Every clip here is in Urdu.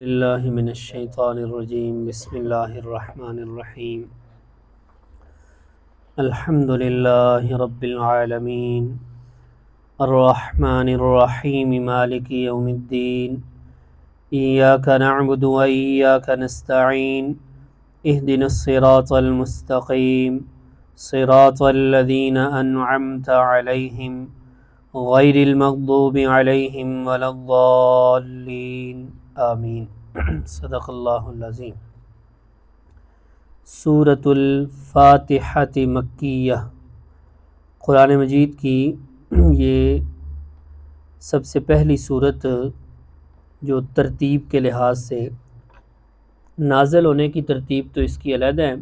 اللہ من الشیطان الرجیم بسم اللہ الرحمن الرحیم الحمد للہ رب العالمین الرحمن الرحیم مالک یوم الدین ایاک نعبد و ایاک نستعین اہدنا الصراط المستقیم صراط الذین انعمت علیہم غیر المغضوب علیہم ولا الضالین آمین۔ صدق اللہ العظیم۔ سورۃ الفاتحۃ مکیہ، قرآن مجید کی یہ سب سے پہلی سورت جو ترتیب کے لحاظ سے نازل ہونے کی ترتیب تو اس کی علیحدہ ہے،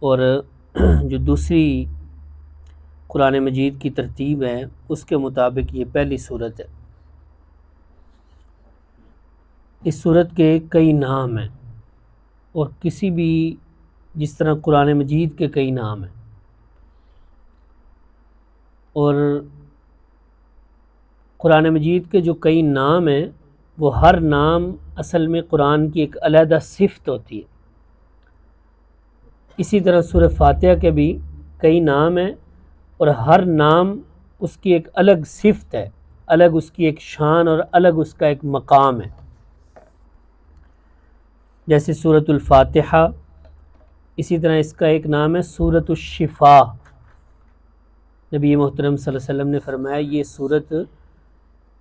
اور جو دوسری قرآن مجید کی ترتیب ہے اس کے مطابق یہ پہلی سورت ہے۔ اس سورت کے کئی نام ہیں، اور کسی بھی جس طرح قرآن مجید کے کئی نام ہیں، اور قرآن مجید کے جو کئی نام ہیں وہ ہر نام اصل میں قرآن کی ایک علیحدہ صفت ہوتی ہے۔ اسی طرح سورہ فاتحہ کے بھی کئی نام ہیں، اور ہر نام اس کی ایک الگ صفت ہے، الگ اس کی ایک شان اور الگ اس کا ایک مقام ہے۔ جیسے سورۃ الفاتحہ، اسی طرح اس کا ایک نام ہے سورۃ الشفا۔ نبی محترم صلی اللہ علیہ وسلم نے فرمایا یہ سورت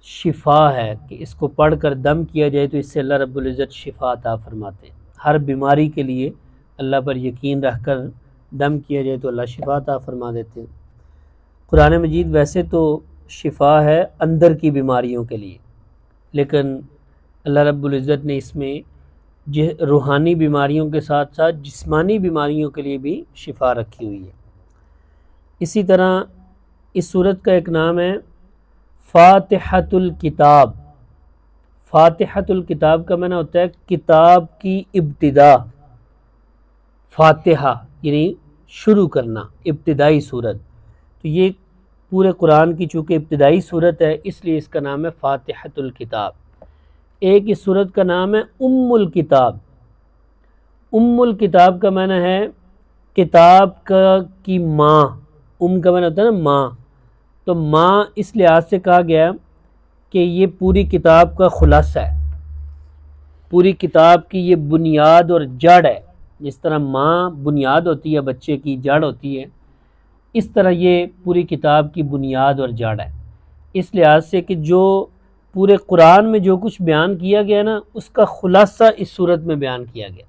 شفا ہے، کہ اس کو پڑھ کر دم کیا جائے تو اس سے اللہ رب العزت شفا عطا فرماتے ہیں۔ ہر بیماری کے لیے اللہ پر یقین رکھ کر دم کیا جائے تو اللہ شفا عطا فرما دیتے ہیں۔ قرآن مجید ویسے تو شفا ہے اندر کی بیماریوں کے لیے، لیکن اللہ رب العزت نے اس میں روحانی بیماریوں کے ساتھ ساتھ جسمانی بیماریوں کے لیے بھی شفا رکھی ہوئی ہے۔ اسی طرح اس سورت کا ایک نام ہے فاتحۃ الکتاب۔ فاتحۃ الکتاب کا معنی ہوتا ہے کتاب کی ابتدا۔ فاتحہ یعنی شروع کرنا، ابتدائی سورت۔ تو یہ پورے قرآن کی چونکہ ابتدائی سورت ہے اس لیے اس کا نام ہے فاتحۃ الکتاب۔ ایک اس سورت کا نام ہے الکتاب۔ الکتاب کا معنی ہے کتاب کی ماں۔ کا معنی ہوتا ہے نا ماں، تو ماں اس لحاظ سے کہا گیا کہ یہ پوری کتاب کا خلاصہ ہے، پوری کتاب کی یہ بنیاد اور جڑ ہے۔ جس طرح ماں بنیاد ہوتی ہے، بچے کی جڑ ہوتی ہے، اس طرح یہ پوری کتاب کی بنیاد اور جڑ ہے۔ اس لحاظ سے کہ جو پورے قرآن میں جو کچھ بیان کیا گیا نا اس کا خلاصہ اس صورت میں بیان کیا گیا،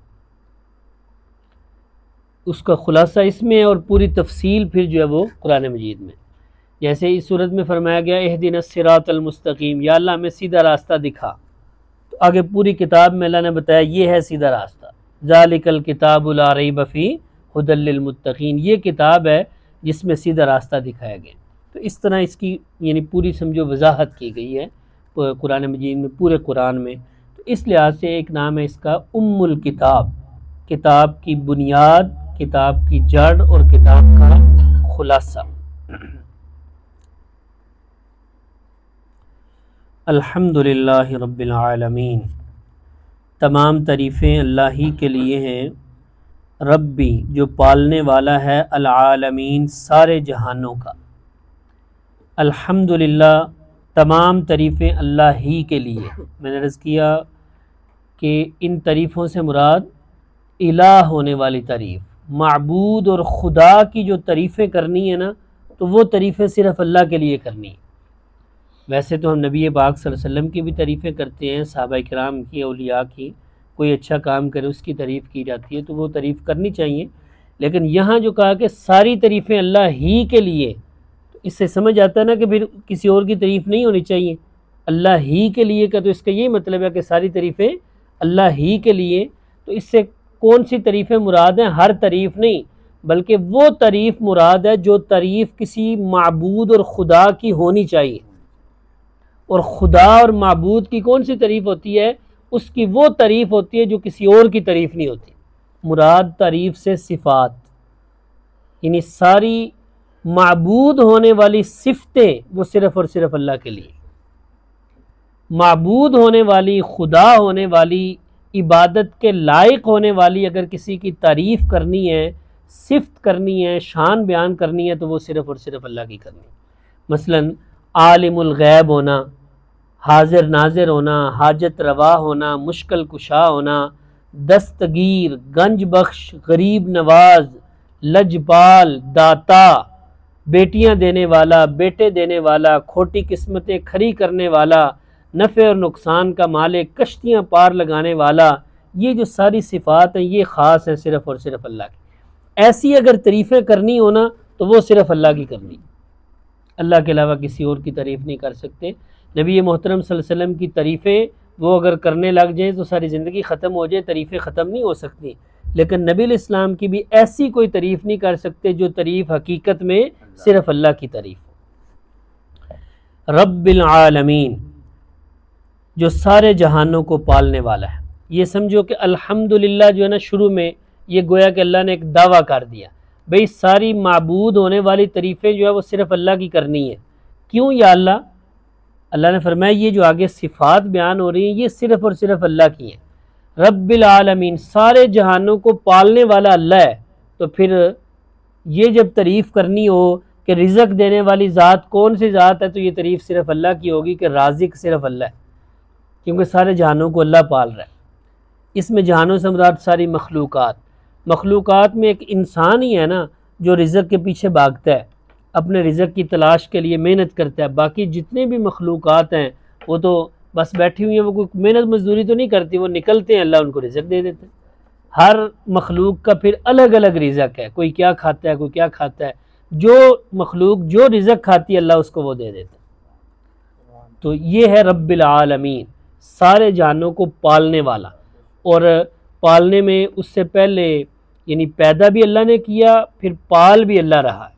اس کا خلاصہ اس میں ہے، اور پوری تفصیل پھر جو ہے وہ قرآن مجید میں۔ جیسے اس صورت میں فرمایا گیا اہدنا الصراط المستقیم، یا اللہ ہمیں سیدھا راستہ دکھا، تو آگے پوری کتاب میں اللہ نے بتایا یہ ہے سیدھا راستہ۔ ذالک الکتاب لا ریب فیہ ھدی للمتقین، یہ کتاب ہے جس میں سیدھا راستہ دکھایا گیا۔ تو اس طرح اس کی یعنی پوری سمجھو وضاحت کی گئی ہے قرآن مجید میں، پورے قرآن میں۔ تو اس لحاظ سے ایک نام ہے اس کا الکتاب، کتاب کی بنیاد، کتاب کی جڑ اور کتاب کا خلاصہ۔ الحمدللہ رب العالمین، تمام تعریفیں اللہ ہی کے لیے ہیں، ربی جو پالنے والا ہے، العالمین سارے جہانوں کا۔ الحمدللہ تمام تعریفیں اللہ ہی کے لیے۔ میں نے عرض کیا کہ ان تعریفوں سے مراد الہ ہونے والی تعریف، معبود اور خدا کی جو تعریفیں کرنی ہے نا تو وہ تعریفیں صرف اللہ کے لیے کرنی ہیں۔ ویسے تو ہم نبی پاک صلی اللہ علیہ وسلم کی بھی تعریفیں کرتے ہیں، صحابہ کرام کی، اولیاء کی، کوئی اچھا کام کرے اس کی تعریف کی جاتی ہے تو وہ تعریف کرنی چاہیے، لیکن یہاں جو کہا کہ ساری تعریفیں اللہ ہی کے لیے، تو اس سے سمجھ آتا ہے نا کہ پھر کسی اور کی تعریف نہیں ہونی چاہیے، اللہ ہی کے لیے کا، تو اس کا یہی مطلب ہے کہ ساری تعریفیں اللہ ہی کے لیے۔ تو اس سے کون سی تعریفیں مراد ہیں؟ ہر تعریف نہیں، بلکہ وہ تعریف مراد ہے جو تعریف کسی معبود اور خدا کی ہونی چاہیے۔ اور خدا اور معبود کی کون سی تعریف ہوتی ہے؟ اس کی وہ تعریف ہوتی ہے جو کسی اور کی تعریف نہیں ہوتی۔ مراد تعریف سے صفات، یعنی ساری معبود ہونے والی صفتیں وہ صرف اور صرف اللہ کے لیے۔ معبود ہونے والی، خدا ہونے والی، عبادت کے لائق ہونے والی اگر کسی کی تعریف کرنی ہے، صفت کرنی ہے، شان بیان کرنی ہے، تو وہ صرف اور صرف اللہ کی کرنی ہے۔ مثلا عالم الغیب ہونا، حاضر ناظر ہونا، حاجت روا ہونا، مشکل کشا ہونا، دستگیر، گنج بخش، غریب نواز، لجپال، داتا، بیٹیاں دینے والا، بیٹے دینے والا، کھوٹی قسمتیں کھری کرنے والا، نفع اور نقصان کا مالک، کشتیاں پار لگانے والا، یہ جو ساری صفات ہیں یہ خاص ہیں صرف اور صرف اللہ کی۔ ایسی اگر تعریفیں کرنی ہونا تو وہ صرف اللہ کی کرنی، اللہ کے علاوہ کسی اور کی تعریف نہیں کر سکتے۔ نبی محترم صلی اللہ علیہ وسلم کی تعریفیں وہ اگر کرنے لگ جائیں تو ساری زندگی ختم ہو جائے، تعریفیں ختم نہیں ہو سکتی، لیکن نبی علیہ السلام کی بھی ایسی کوئی تعریف نہیں کر سکتے جو تعریف حقیقت میں صرف اللہ کی تعریف۔ رب العالمین، جو سارے جہانوں کو پالنے والا ہے۔ یہ سمجھو کہ الحمدللہ جو ہے نا، شروع میں یہ گویا کہ اللہ نے ایک دعویٰ کر دیا، بھئی ساری معبود ہونے والی تعریفیں جو ہے وہ صرف اللہ کی کرنی ہے۔ کیوں یا اللہ؟ اللہ نے فرمایا یہ جو آگے صفات بیان ہو رہی ہیں یہ صرف اور صرف اللہ کی ہیں۔ رب العالمین، سارے جہانوں کو پالنے والا اللہ ہے، تو پھر یہ جب تعریف کرنی ہو کہ رزق دینے والی ذات کون سی ذات ہے، تو یہ تعریف صرف اللہ کی ہوگی کہ رازق صرف اللہ ہے، کیونکہ سارے جہانوں کو اللہ پال رہا ہے۔ اس میں جہانوں سے مراد ساری مخلوقات میں ایک انسان ہی ہے نا جو رزق کے پیچھے بھاگتا ہے، اپنے رزق کی تلاش کے لیے محنت کرتا ہے۔ باقی جتنے بھی مخلوقات ہیں وہ تو بس بیٹھی ہوئی ہیں، وہ کوئی محنت مزدوری تو نہیں کرتی، وہ نکلتے ہیں، اللہ ان کو رزق دے دیتے ہیں۔ ہر مخلوق کا پھر الگ الگ رزق ہے، کوئی کیا کھاتا ہے، کوئی کیا کھاتا ہے، جو مخلوق جو رزق کھاتی ہے اللہ اس کو وہ دے دیتا ہے۔ تو یہ ہے رب العالمین، سارے جہانوں کو پالنے والا، اور پالنے میں اس سے پہلے یعنی پیدا بھی اللہ نے کیا، پھر پال بھی اللہ رہا ہے،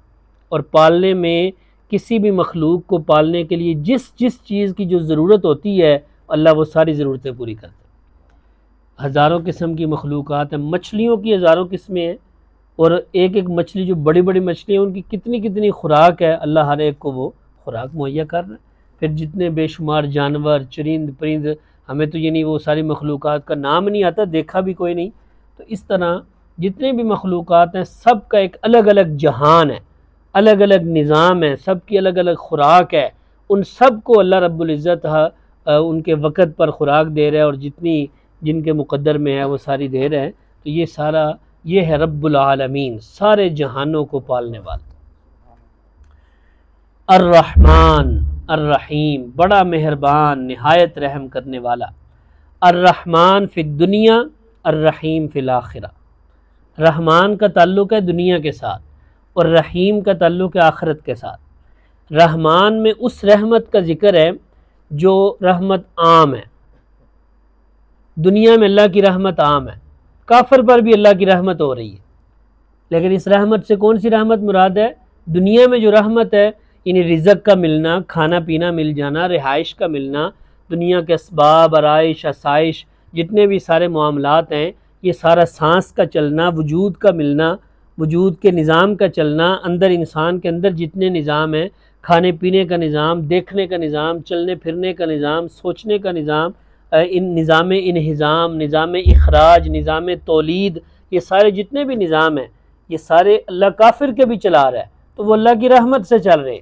اور پالنے میں کسی بھی مخلوق کو پالنے کے لیے جس چیز کی جو ضرورت ہوتی ہے اللہ وہ ساری ضرورتیں پوری کرتا ہے۔ ہزاروں قسم کی مخلوقات ہیں، مچھلیوں کی ہزاروں قسمیں ہیں، اور ایک ایک مچھلی جو بڑی بڑی مچھلی ہیں ان کی کتنی خوراک ہے، اللہ ہر ایک کو وہ خوراک مہیا کر رہا ہے۔ پھر جتنے بے شمار جانور، چرند پرند، ہمیں تو یعنی وہ ساری مخلوقات کا نام نہیں آتا، دیکھا بھی کوئی نہیں، تو اس طرح جتنے بھی مخلوقات ہیں سب کا ایک الگ الگ جہان ہے، الگ الگ نظام ہے، سب کی الگ الگ خوراک ہے، ان سب کو اللہ رب العزت ان کے وقت پر خوراک دے رہا ہے، اور جتنی جن کے مقدر میں ہے وہ ساری دے رہے ہیں۔ تو یہ سارا یہ ہے رب العالمین، سارے جہانوں کو پالنے والا۔ الرحمن الرحیم، بڑا مہربان، نہایت رحم کرنے والا۔ الرحمن فی الدنیا، الرحیم فی الآخرہ۔ رحمان کا تعلق ہے دنیا کے ساتھ، اور رحیم کا تعلق ہے آخرت کے ساتھ۔ رحمان میں اس رحمت کا ذکر ہے جو رحمت عام ہے، دنیا میں اللہ کی رحمت عام ہے، کافر پر بھی اللہ کی رحمت ہو رہی ہے، لیکن اس رحمت سے کون سی رحمت مراد ہے؟ دنیا میں جو رحمت ہے یعنی رزق کا ملنا، کھانا پینا مل جانا، رہائش کا ملنا، دنیا کے اسباب، آرائش، آسائش، جتنے بھی سارے معاملات ہیں، یہ سارا سانس کا چلنا، وجود کا ملنا، وجود کے نظام کا چلنا، اندر انسان کے اندر جتنے نظام ہیں، کھانے پینے کا نظام، دیکھنے کا نظام، چلنے پھرنے کا نظام، سوچنے کا نظام، نظام انہضام، نظام اخراج، نظام تولید، یہ سارے جتنے بھی نظام ہیں یہ سارے اللہ کافر کے بھی چلا رہا ہے، تو وہ اللہ کی رحمت سے چل رہے ہیں۔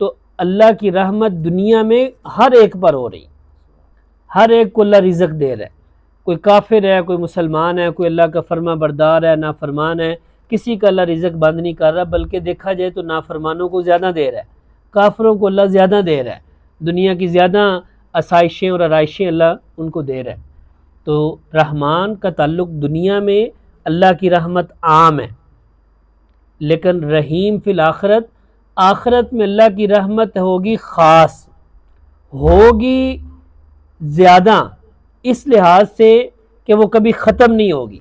تو اللہ کی رحمت دنیا میں ہر ایک پر ہو رہی، ہر ایک کو اللہ رزق دے رہا ہے، کوئی کافر ہے، کوئی مسلمان ہے، کوئی اللہ کا فرما بردار ہے، نافرمان ہے، کسی کا اللہ رزق بند نہیں کر رہا، بلکہ دیکھا جائے تو نافرمانوں کو زیادہ دے رہا ہے، کافروں کو اللہ زیادہ دے رہا ہے، دنیا کی زیادہ آسائشیں اور آرائشیں اللہ ان کو دے رہا ہے۔ تو رحمان کا تعلق دنیا میں اللہ کی رحمت عام ہے، لیکن رحیم فی الآخرت، آخرت میں اللہ کی رحمت ہوگی خاص، ہوگی زیادہ، اس لحاظ سے کہ وہ کبھی ختم نہیں ہوگی۔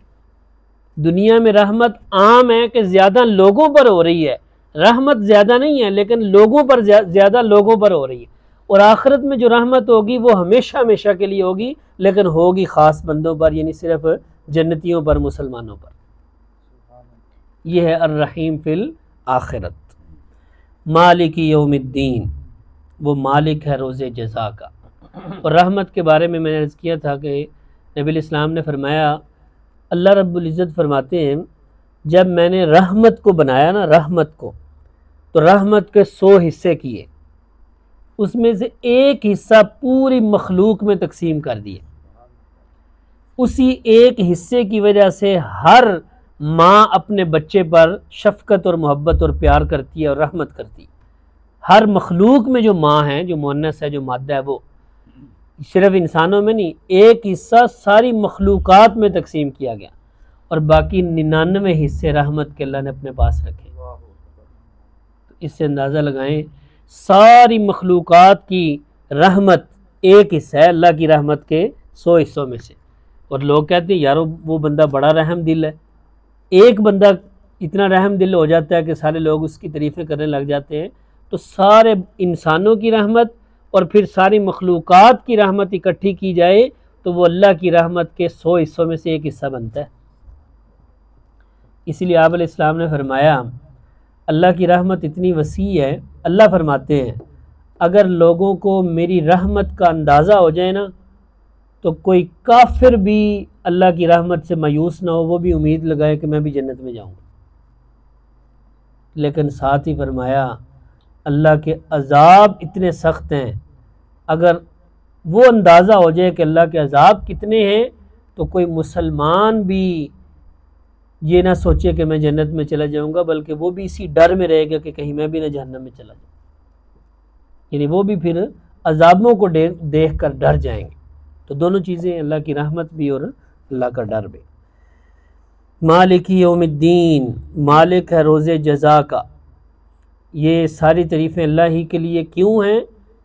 دنیا میں رحمت عام ہے کہ زیادہ لوگوں پر ہو رہی ہے، رحمت زیادہ نہیں ہے لیکن لوگوں پر زیادہ لوگوں پر ہو رہی ہے، اور آخرت میں جو رحمت ہوگی وہ ہمیشہ ہمیشہ کے لیے ہوگی، لیکن ہوگی خاص بندوں پر، یعنی صرف جنتیوں پر، مسلمانوں پر۔ یہ ہے الرحیم فی الآخرت۔ مالک یوم الدین، وہ مالک ہے روز جزا کا۔ اور رحمت کے بارے میں نے عرض کیا تھا کہ نبی الاسلام نے فرمایا، اللہ رب العزت فرماتے ہیں جب میں نے رحمت کو بنایا نا، رحمت کو، تو رحمت کے 100 حصے کیے، اس میں سے ایک حصہ پوری مخلوق میں تقسیم کر دیے۔ اسی ایک حصے کی وجہ سے ہر ماں اپنے بچے پر شفقت اور محبت اور پیار کرتی ہے اور رحمت کرتی ہے۔ ہر مخلوق میں جو ماں ہے، جو مؤنث ہے، جو مادہ ہے، وہ صرف انسانوں میں نہیں، ایک حصہ ساری مخلوقات میں تقسیم کیا گیا اور باقی 99 حصے رحمت کے اللہ نے اپنے پاس رکھے۔ اس سے اندازہ لگائیں ساری مخلوقات کی رحمت ایک حصہ ہے اللہ کی رحمت کے 100 حصوں میں سے۔ اور لوگ کہتے ہیں یارو وہ بندہ بڑا رحم دل ہے، ایک بندہ اتنا رحم دل ہو جاتا ہے کہ سارے لوگ اس کی تعریفیں کرنے لگ جاتے ہیں، تو سارے انسانوں کی رحمت اور پھر ساری مخلوقات کی رحمت اکٹھی کی جائے تو وہ اللہ کی رحمت کے 100 حصوں میں سے ایک حصہ بنتا ہے۔ اسی لیے آپ علیہ السلام نے فرمایا اللہ کی رحمت اتنی وسیع ہے، اللہ فرماتے ہیں اگر لوگوں کو میری رحمت کا اندازہ ہو جائے نا تو کوئی کافر بھی اللہ کی رحمت سے مایوس نہ ہو، وہ بھی امید لگائے کہ میں بھی جنت میں جاؤں۔ لیکن ساتھ ہی فرمایا اللہ کے عذاب اتنے سخت ہیں، اگر وہ اندازہ ہو جائے کہ اللہ کے عذاب کتنے ہیں تو کوئی مسلمان بھی یہ نہ سوچے کہ میں جنت میں چلا جاؤں گا، بلکہ وہ بھی اسی ڈر میں رہے گا کہ کہیں میں بھی نہ جہنم میں چلا جاؤں، یعنی وہ بھی پھر عذابوں کو دیکھ کر ڈر جائیں گے۔ تو دونوں چیزیں، اللہ کی رحمت بھی اور اللہ کا ڈر بھی۔ مالک یوم الدین، مالک ہے روز جزا کا۔ یہ ساری تعریفیں اللہ ہی کے لیے کیوں ہیں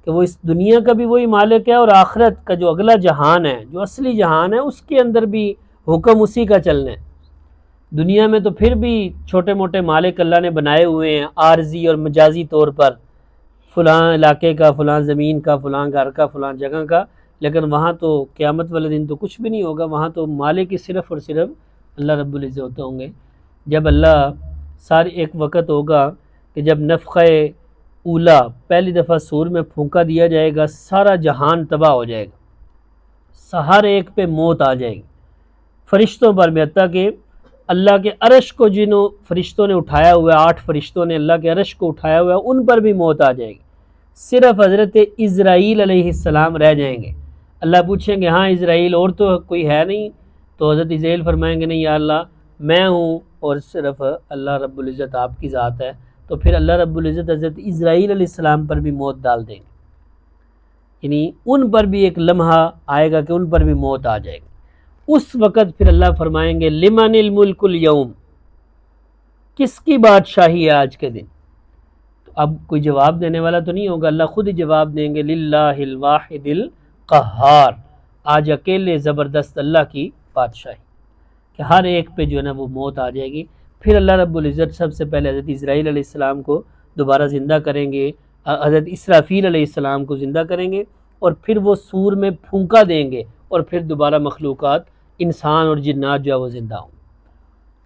کہ وہ اس دنیا کا بھی وہی مالک ہے اور آخرت کا جو اگلا جہان ہے، جو اصلی جہان ہے، اس کے اندر بھی حکم اسی کا چلنا ہے۔ دنیا میں تو پھر بھی چھوٹے موٹے مالک اللہ نے بنائے ہوئے ہیں عارضی اور مجازی طور پر، فلاں علاقے کا، فلاں زمین کا، فلاں گھر کا، فلاں جگہ کا، لیکن وہاں تو قیامت والے دن تو کچھ بھی نہیں ہوگا، وہاں تو مالک ہی صرف اور صرف اللہ رب العزت ہوں گے۔ جب اللہ سارے ایک وقت ہوگا کہ جب نفخہ اولا پہلی دفعہ سور میں پھونکا دیا جائے گا، سارا جہان تباہ ہو جائے گا، ہر ایک پہ موت آ جائے گی، فرشتوں پر بھی، حتیٰ کہ اللہ کے عرش کو جنہوں فرشتوں نے اٹھایا ہوا ہے، 8 فرشتوں نے اللہ کے عرش کو اٹھایا ہوا ہے، ان پر بھی موت آ جائے گی، صرف حضرت اسرائیل علیہ السلام رہ جائیں گے۔ اللہ پوچھیں گے ہاں اسرائیل اور تو کوئی ہے نہیں؟ تو حضرت اسرائیل فرمائیں گے نہیں یا اللہ میں ہوں اور صرف اللہ رب العزت آپ کی ذات ہے، تو پھر اللہ رب العزت حضرت اسرائیل علیہ السلام پر بھی موت ڈال دیں گے، یعنی ان پر بھی ایک لمحہ آئے گا کہ ان پر بھی موت آ جائے گی۔ اس وقت پھر اللہ فرمائیں گے لمن الملک اليوم، کس کی بادشاہی ہے آج کے دن؟ تو اب کوئی جواب دینے والا تو نہیں ہوگا، اللہ خود ہی جواب دیں گے للہ الواحد القہار، آج اکیلے زبردست اللہ کی بادشاہی، کہ ہر ایک پہ جو ہے نا وہ موت آ جائے گی۔ پھر اللہ رب العزت سب سے پہلے حضرت اسرائیل علیہ السلام کو دوبارہ زندہ کریں گے، حضرت اسرافیل علیہ السلام کو زندہ کریں گے، اور پھر وہ سور میں پھونکا دیں گے، اور پھر دوبارہ مخلوقات انسان اور جنات جو ہے وہ زندہ ہوں،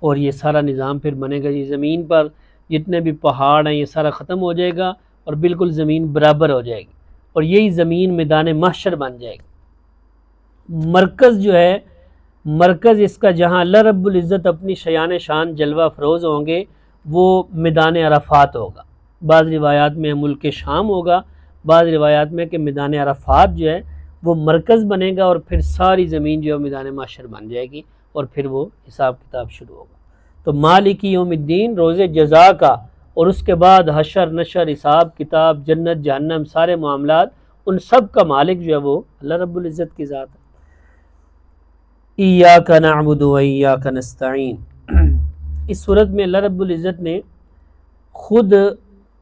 اور یہ سارا نظام پھر بنے گا۔ یہ زمین پر جتنے بھی پہاڑ ہیں یہ سارا ختم ہو جائے گا اور بالکل زمین برابر ہو جائے گی، اور یہی زمین میدان محشر بن جائے گی۔ مرکز جو ہے، مرکز اس کا جہاں اللہ رب العزت اپنی شیان شان جلوہ افروز ہوں گے، وہ میدان عرفات ہوگا۔ بعض روایات میں ملک شام ہوگا، بعض روایات میں کہ میدان عرفات جو ہے وہ مرکز بنے گا، اور پھر ساری زمین جو ہے میدان محشر بن جائے گی، اور پھر وہ حساب کتاب شروع ہوگا۔ تو مالک یوم الدین روز جزا کا، اور اس کے بعد حشر نشر، حساب کتاب، جنت جہنم، سارے معاملات، ان سب کا مالک جو ہے وہ اللہ رب العزت کی ذات ہے۔ ایاک نعبد و ایاک نستعین، اس صورت میں اللہ رب العزت نے خود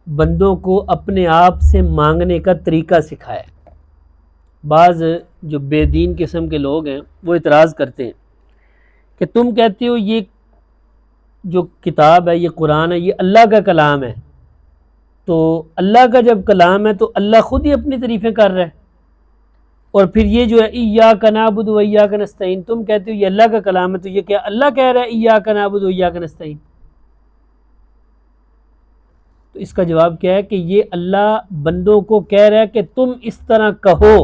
بندوں کو اپنے آپ سے مانگنے کا طریقہ سکھایا ہے۔ بعض جو بے دین قسم کے لوگ ہیں وہ اعتراض کرتے ہیں کہ تم کہتے ہو یہ جو کتاب ہے، یہ قرآن ہے، یہ اللہ کا کلام ہے، تو اللہ کا جب کلام ہے تو اللہ خود ہی اپنی تعریفیں کر رہا ہے، اور پھر یہ جو ہے ایاک نعبد و ایاک نستعین، تم کہتے ہو یہ اللہ کا کلام ہے، تو یہ کیا اللہ کہہ رہا ہے ایاک نعبد و ایاک نستعین؟ تو اس کا جواب کیا ہے کہ یہ اللہ بندوں کو کہہ رہا ہے کہ تم اس طرح کہو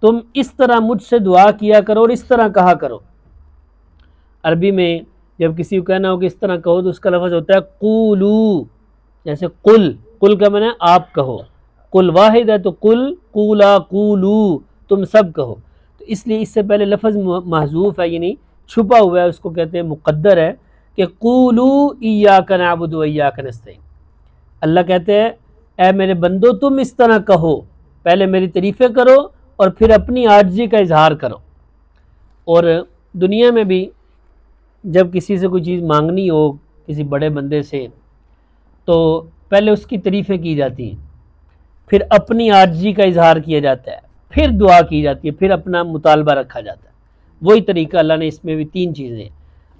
تم اس طرح مجھ سے دعا کیا کرو اور اس طرح کہا کرو۔ عربی میں جب کسی کو کہنا ہو کہ اس طرح کہو تو اس کا لفظ ہوتا ہے قولو، جیسے قل کا معنی ہے آپ کہو، قل واحد ہے تو قل، قولا، قولو، تم سب کہو۔ تو اس لیے اس سے پہلے لفظ محذوف ہے، یعنی چھپا ہوا ہے، اس کو کہتے ہیں مقدر ہے کہ قولو ایاک نعبد و ایاک نستعین۔ اللہ کہتے ہیں اے میرے بندو تم اس طرح کہو، پہلے میری تعریفیں کرو اور پھر اپنی عاجزی کا اظہار کرو۔ اور دنیا میں بھی جب کسی سے کوئی چیز مانگنی ہو کسی بڑے بندے سے تو پہلے اس کی تعریفیں کی جاتی ہیں، پھر اپنی عاجزی کا اظہار کیا جاتا ہے، پھر دعا کی جاتی ہے، پھر اپنا مطالبہ رکھا جاتا ہے۔ وہی طریقہ اللہ نے اس میں بھی 3 چیزیں ہیں۔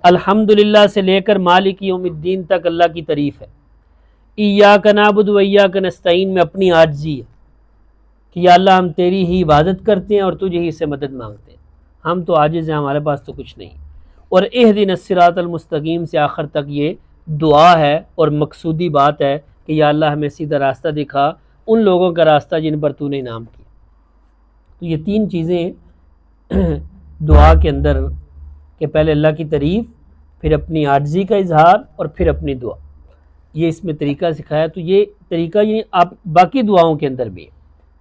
الحمدللہ سے لے کر مالک یوم الدین تک اللہ کی تعریف ہے۔ ایاک نعبد و ایاک نستعین میں اپنی عاجزی ہے کہ یا اللہ ہم تیری ہی عبادت کرتے ہیں اور تجھے ہی سے مدد مانگتے ہیں، ہم تو عاجز ہیں، ہمارے پاس تو کچھ نہیں۔ اور اہدنا الصراط المستقیم سے آخر تک یہ دعا ہے اور مقصودی بات ہے کہ یا اللہ ہمیں سیدھا راستہ دکھا، ان لوگوں کا راستہ جن پر تو نے انعام کیا۔ تو یہ 3 چیزیں دعا کے اندر کہ پہلے اللہ کی تعریف، پھر اپنی عاجزی کا اظہار اور پھر اپنی دعا، یہ اس میں طریقہ سکھایا۔ تو یہ طریقہ یعنی آپ باقی دعاؤں کے اندر بھی ہے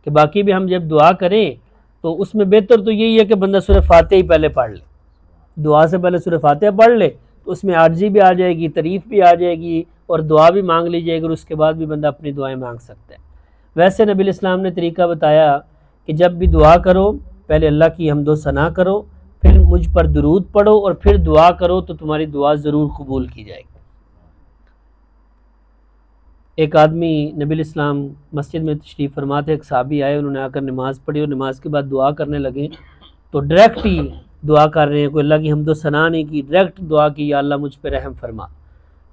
کہ باقی بھی ہم جب دعا کریں تو اس میں بہتر تو یہی ہے کہ بندہ سورہ فاتحہ ہی پہلے پڑھ لے، دعا سے پہلے سورہ فاتحہ پڑھ لے تو اس میں عاجزی بھی آ جائے گی، تعریف بھی آ جائے گی اور دعا بھی مانگ لی جائے گی، اور اس کے بعد بھی بندہ اپنی دعائیں مانگ سکتا ہے۔ ویسے نبی الاسلام نے طریقہ بتایا کہ جب بھی دعا کرو پہلے اللہ کی حمد و ثنا کرو، پھر مجھ پر درود پڑھو اور پھر دعا کرو تو تمہاری دعا ضرور قبول کی جائے گی۔ ایک آدمی نبی الاسلام مسجد میں تشریف فرما تھے، ایک صحابی آئے، انہوں نے آ کر نماز پڑھی اور نماز کے بعد دعا کرنے لگے تو ڈائریکٹ ہی دعا کر رہے ہیں، کوئی اللہ کی حمد و ثنا نہیں کی، ڈائریکٹ دعا کی یا اللہ مجھ پہ رحم فرما۔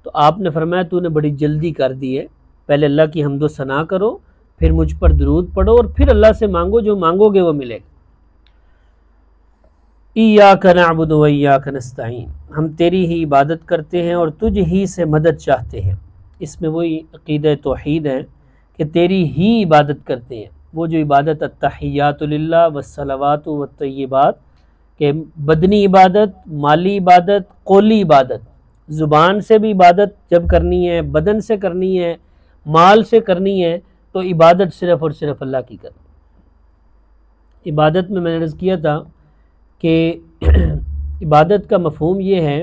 تو آپ نے فرمایا تو نے بڑی جلدی کر دی ہے، پہلے اللہ کی حمد و ثنا کرو، پھر مجھ پر درود پڑھو اور پھر اللہ سے مانگو، جو مانگو گے وہ ملے گا۔ ایاک نعبد و ایاک نستعین، ہم تیری ہی عبادت کرتے ہیں اور تجھ ہی سے مدد چاہتے ہیں۔ اس میں وہی عقیدہ توحید ہے کہ تیری ہی عبادت کرتے ہیں، وہ جو عبادت التحیات للہ والصلوات والطیبات، کہ بدنی عبادت، مالی عبادت، قولی عبادت، زبان سے بھی عبادت جب کرنی ہے، بدن سے کرنی ہے، مال سے کرنی ہے، تو عبادت صرف اور صرف اللہ کی کرنی۔ عبادت میں نے عرض کیا تھا کہ عبادت کا مفہوم یہ ہے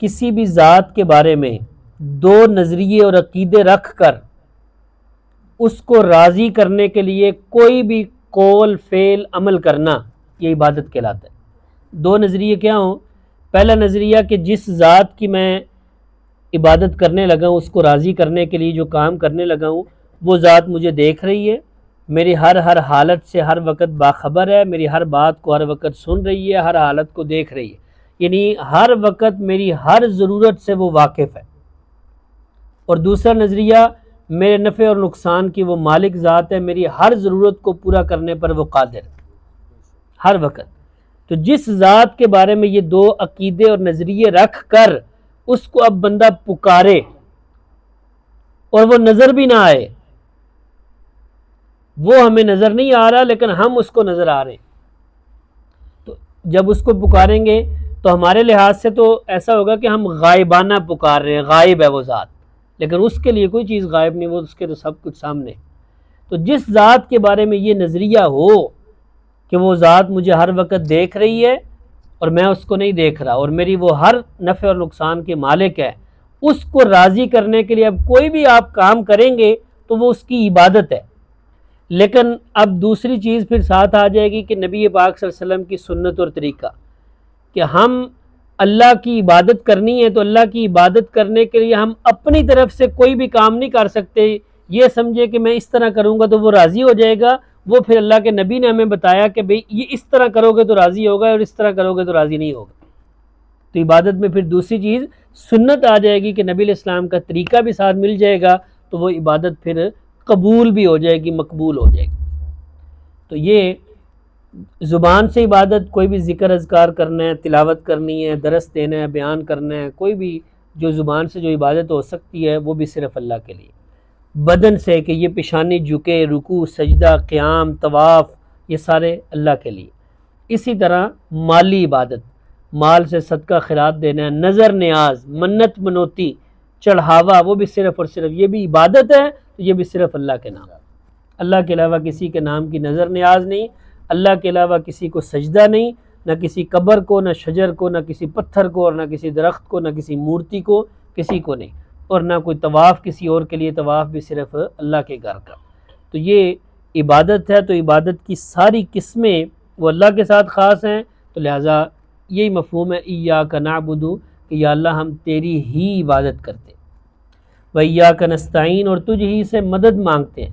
کسی بھی ذات کے بارے میں 2 نظریے اور عقیدے رکھ کر اس کو راضی کرنے کے لیے کوئی بھی قول، فعل، عمل کرنا، یہ عبادت کہلاتا ہے۔ 2 نظریے کیا ہوں؟ پہلا نظریہ کہ جس ذات کی میں عبادت کرنے لگا ہوں، اس کو راضی کرنے کے لیے جو کام کرنے لگا ہوں، وہ ذات مجھے دیکھ رہی ہے، میری ہر حالت سے ہر وقت باخبر ہے، میری ہر بات کو ہر وقت سن رہی ہے، ہر حالت کو دیکھ رہی ہے، یعنی ہر وقت میری ہر ضرورت سے وہ واقف ہے۔ اور دوسرا نظریہ میرے نفع اور نقصان کی وہ مالک ذات ہے، میری ہر ضرورت کو پورا کرنے پر وہ قادر ہے ہر وقت۔ تو جس ذات کے بارے میں یہ 2 عقیدے اور نظریے رکھ کر اس کو اب بندہ پکارے اور وہ نظر بھی نہ آئے، وہ ہمیں نظر نہیں آ رہا لیکن ہم اس کو نظر آ رہے ہیں، تو جب اس کو پکاریں گے تو ہمارے لحاظ سے تو ایسا ہوگا کہ ہم غائبانہ پکار رہے ہیں، غائب ہے وہ ذات، لیکن اس کے لیے کوئی چیز غائب نہیں، وہ اس کے تو سب کچھ سامنے۔ تو جس ذات کے بارے میں یہ نظریہ ہو کہ وہ ذات مجھے ہر وقت دیکھ رہی ہے اور میں اس کو نہیں دیکھ رہا، اور میری وہ ہر نفع اور نقصان کے مالک ہے، اس کو راضی کرنے کے لیے اب کوئی بھی آپ کام کریں گے تو وہ اس کی عبادت ہے۔ لیکن اب دوسری چیز پھر ساتھ آ جائے گی کہ نبی پاک صلی اللہ علیہ وسلم کی سنت اور طریقہ کہ ہم اللہ کی عبادت کرنی ہے تو اللہ کی عبادت کرنے کے لیے ہم اپنی طرف سے کوئی بھی کام نہیں کر سکتے، یہ سمجھے کہ میں اس طرح کروں گا تو وہ راضی ہو جائے گا، وہ پھر اللہ کے نبی نے ہمیں بتایا کہ بھئی یہ اس طرح کرو گے تو راضی ہوگا اور اس طرح کرو گے تو راضی نہیں ہوگا۔ تو عبادت میں پھر دوسری چیز سنت آ جائے گی کہ نبی علیہ السلام کا طریقہ بھی ساتھ مل جائے گا، تو وہ عبادت پھر قبول بھی ہو جائے گی، مقبول ہو جائے گی۔ تو یہ زبان سے عبادت، کوئی بھی ذکر اذکار کرنا ہے، تلاوت کرنی ہے، درس دینا ہے، بیان کرنا ہے، کوئی بھی جو زبان سے جو عبادت ہو سکتی ہے وہ بھی صرف اللہ کے لیے۔ بدن سے کہ یہ پیشانی جھکے، رکوع، سجدہ، قیام، طواف، یہ سارے اللہ کے لیے۔ اسی طرح مالی عبادت، مال سے صدقہ خیرات دینا، نظر نیاز، منت منوتی، چڑھاوا، وہ بھی صرف اور صرف یہ بھی عبادت ہے، یہ بھی صرف اللہ کے نام۔ اللہ کے علاوہ کسی کے نام کی نظر نیاز نہیں، اللہ کے علاوہ کسی کو سجدہ نہیں، نہ کسی قبر کو، نہ شجر کو، نہ کسی پتھر کو، اور نہ کسی درخت کو، نہ کسی مورتی کو، کسی کو نہیں، اور نہ کوئی طواف کسی اور کے لیے، طواف بھی صرف اللہ کے گھر کا۔ تو یہ عبادت ہے، تو عبادت کی ساری قسمیں وہ اللہ کے ساتھ خاص ہیں، تو لہٰذا یہی مفہوم ہے ایاک نعبد کہ یا اللہ ہم تیری ہی عبادت کرتے ہیں، وایاک نستعین اور تجھ ہی سے مدد مانگتے ہیں۔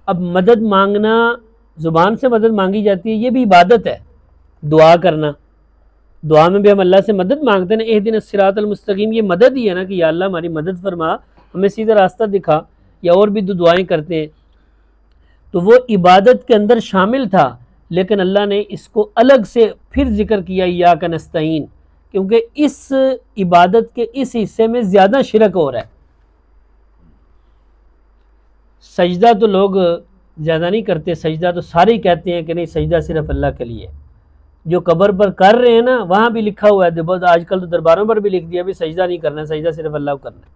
اب مدد مانگنا، زبان سے مدد مانگی جاتی ہے، یہ بھی عبادت ہے۔ دعا کرنا، دعا میں بھی ہم اللہ سے مدد مانگتے ہیں، اہدنا الصراط المستقیم، یہ مدد ہی ہے نا کہ یا اللہ ہماری مدد فرما، ہمیں سیدھا راستہ دکھا، یا اور بھی دعائیں کرتے ہیں، تو وہ عبادت کے اندر شامل تھا، لیکن اللہ نے اس کو الگ سے پھر ذکر کیا ایاک نستعین، کیونکہ اس عبادت کے اس حصے میں زیادہ شرک ہو رہا ہے۔ سجدہ تو لوگ زیادہ نہیں کرتے، سجدہ تو سارے ہی کہتے ہیں کہ نہیں سجدہ صرف اللہ کے لیے۔ جو قبر پر کر رہے ہیں نا، وہاں بھی لکھا ہوا ہے، آج کل تو درباروں پر بھی لکھ دیا بھی سجدہ نہیں کرنا، سجدہ صرف اللہ کو کرنا ہے،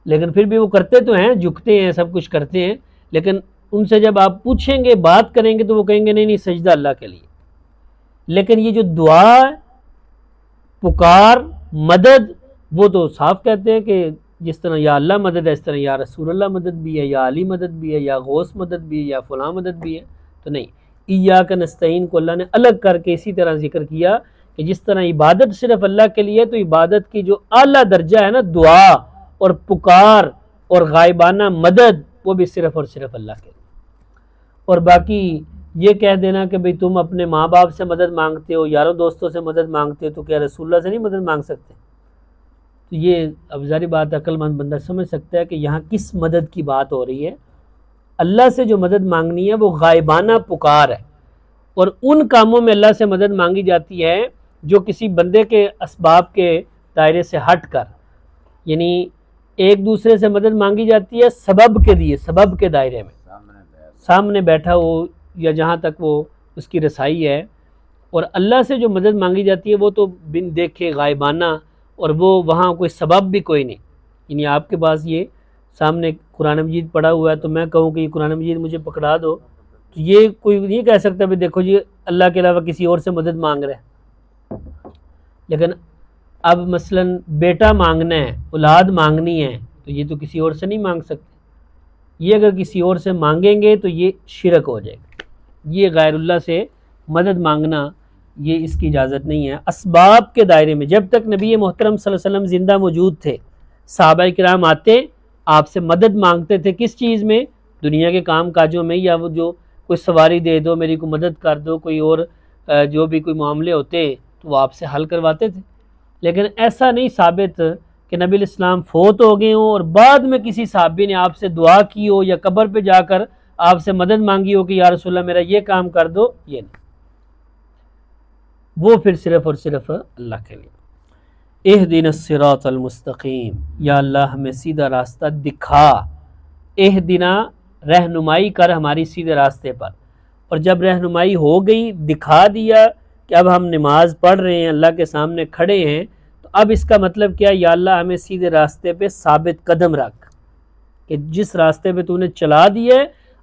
لیکن پھر بھی وہ کرتے تو ہیں، جھکتے ہیں، سب کچھ کرتے ہیں، لیکن ان سے جب آپ پوچھیں گے، بات کریں گے، تو وہ کہیں گے نہیں نہیں سجدہ اللہ کے لیے۔ لیکن یہ جو دعا، پکار، مدد، وہ تو صاف کہتے ہیں کہ جس طرح یا اللہ مدد ہے، اس طرح یا رسول اللہ مدد بھی ہے، یا علی مدد بھی ہے، یا غوث مدد بھی ہے، یا فلاں مدد بھی ہے، تو نہیں، ایاک نستعین کو اللہ نے الگ کر کے اسی طرح ذکر کیا کہ جس طرح عبادت صرف اللہ کے لیے، تو عبادت کی جو اعلیٰ درجہ ہے نا، دعا اور پکار اور غائبانہ مدد، وہ بھی صرف اور صرف اللہ کے لیے۔ اور باقی یہ کہہ دینا کہ بھئی تم اپنے ماں باپ سے مدد مانگتے ہو، یاروں دوستوں سے مدد مانگتے ہو، تو کیا رسول اللہ سے نہیں مدد مانگ سکتے؟ تو یہ اب ظاہری بات عقل مند بندہ سمجھ سکتا ہے کہ یہاں کس مدد کی بات ہو رہی ہے۔ اللہ سے جو مدد مانگنی ہے وہ غائبانہ پکار ہے، اور ان کاموں میں اللہ سے مدد مانگی جاتی ہے جو کسی بندے کے اسباب کے دائرے سے ہٹ کر، یعنی ایک دوسرے سے مدد مانگی جاتی ہے سبب کے لیے، سبب کے دائرے میں، سامنے بیٹھا ہو یا جہاں تک وہ اس کی رسائی ہے۔ اور اللہ سے جو مدد مانگی جاتی ہے وہ تو بن دیکھے غائبانہ، اور وہ وہاں کوئی سبب بھی کوئی نہیں، یعنی آپ کے پاس یہ سامنے قرآن مجید پڑھا ہوا ہے، تو میں کہوں کہ یہ قرآن مجید مجھے پکڑا دو، تو یہ کوئی نہیں کہہ سکتا بھی دیکھو جی اللہ کے علاوہ کسی اور سے مدد مانگ رہے ہیں۔ لیکن اب مثلا بیٹا مانگنا ہے، اولاد مانگنی ہے، تو یہ تو کسی اور سے نہیں مانگ سکتے، یہ اگر کسی اور سے مانگیں گے تو یہ شرک ہو جائے گا، یہ غیر اللہ سے مدد مانگنا، یہ اس کی اجازت نہیں ہے۔ اسباب کے دائرے میں جب تک نبی محترم صلی اللہ علیہ وسلم زندہ موجود تھے، صحابہ کرام آتے آپ سے مدد مانگتے تھے، کس چیز میں؟ دنیا کے کام کاجوں میں، یا وہ جو کوئی سواری دے دو، میری کو مدد کر دو، کوئی اور جو بھی کوئی معاملے ہوتے تو وہ آپ سے حل کرواتے تھے۔ لیکن ایسا نہیں ثابت کہ نبی الاسلام فوت ہو گئے ہوں اور بعد میں کسی صحابی نے آپ سے دعا کی ہو یا قبر پہ جا کر آپ سے مدد مانگی ہو کہ یا رسول اللہ میرا یہ کام کر دو، یہ نہیں، وہ پھر صرف اور صرف اللہ کے لیے۔ اہدنا الصراط المستقیم، یا اللہ ہمیں سیدھا راستہ دکھا، اہدنا رہنمائی کر ہماری سیدھے راستے پر، اور جب رہنمائی ہو گئی، دکھا دیا کہ اب ہم نماز پڑھ رہے ہیں، اللہ کے سامنے کھڑے ہیں، تو اب اس کا مطلب کیا؟ یا اللہ ہمیں سیدھے راستے پہ ثابت قدم رکھ، کہ جس راستے پہ تو نے چلا دیے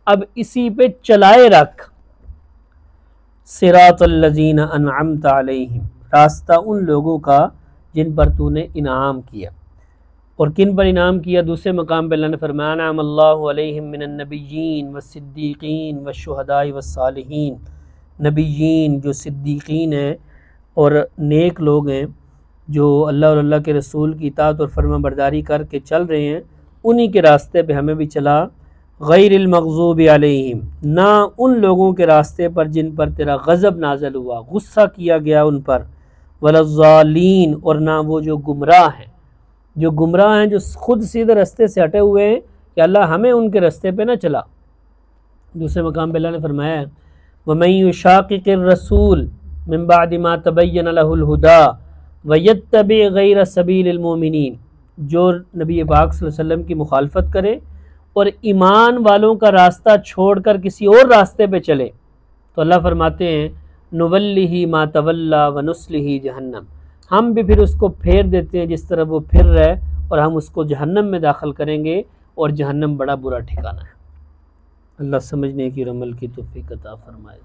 اب اسی پہ چلائے رکھ۔ صراط الذین انعمت علیہم، راستہ ان لوگوں کا جن پر تو نے انعام کیا، اور کن پر انعام کیا؟ دوسرے مقام پہ اللہ نے فرمایا انعم اللہ علیہم من النبیین والصدیقین والشہداء والصالحین، نبیین جو صدیقین ہیں اور نیک لوگ ہیں، جو اللہ اور اللہ کے رسول کی اطاعت اور فرما برداری کر کے چل رہے ہیں، انہی کے راستے پہ ہمیں بھی چلا۔ غیر المغضوب علیہم، نہ ان لوگوں کے راستے پر جن پر تیرا غضب نازل ہوا، غصہ کیا گیا ان پر، ولا الضالین، اور نہ وہ جو گمراہ ہیں، جو گمراہ ہیں، جو خود سیدھے راستے سے ہٹے ہوئے ہیں، کہ اللہ ہمیں ان کے راستے پہ نہ چلا۔ دوسرے مقام پہ اللہ نے فرمایا ہے وَمَن يُشَاقِقِ الرَّسُولَ مِن بَعْدِ مَا تَبَيَّنَ لَهُ الْهُدَىٰ وَيَتَّبِعْ غَيْرَ سَبِيلِ الْمُؤْمِنِينَ، جو نبی پاک صلی اللہ علیہ وسلم کی مخالفت کرے اور ایمان والوں کا راستہ چھوڑ کر کسی اور راستے پہ چلے، تو اللہ فرماتے ہیں نولیہ ما تولی ونصلہ جہنم، ہم بھی پھر اس کو پھیر دیتے ہیں جس طرح وہ پھر رہا ہے، اور ہم اس کو جہنم میں داخل کریں گے، اور جہنم بڑا برا ٹھکانہ ہے۔ اللہ سمجھنے کی اور عمل کی توفیق عطا فرمائے۔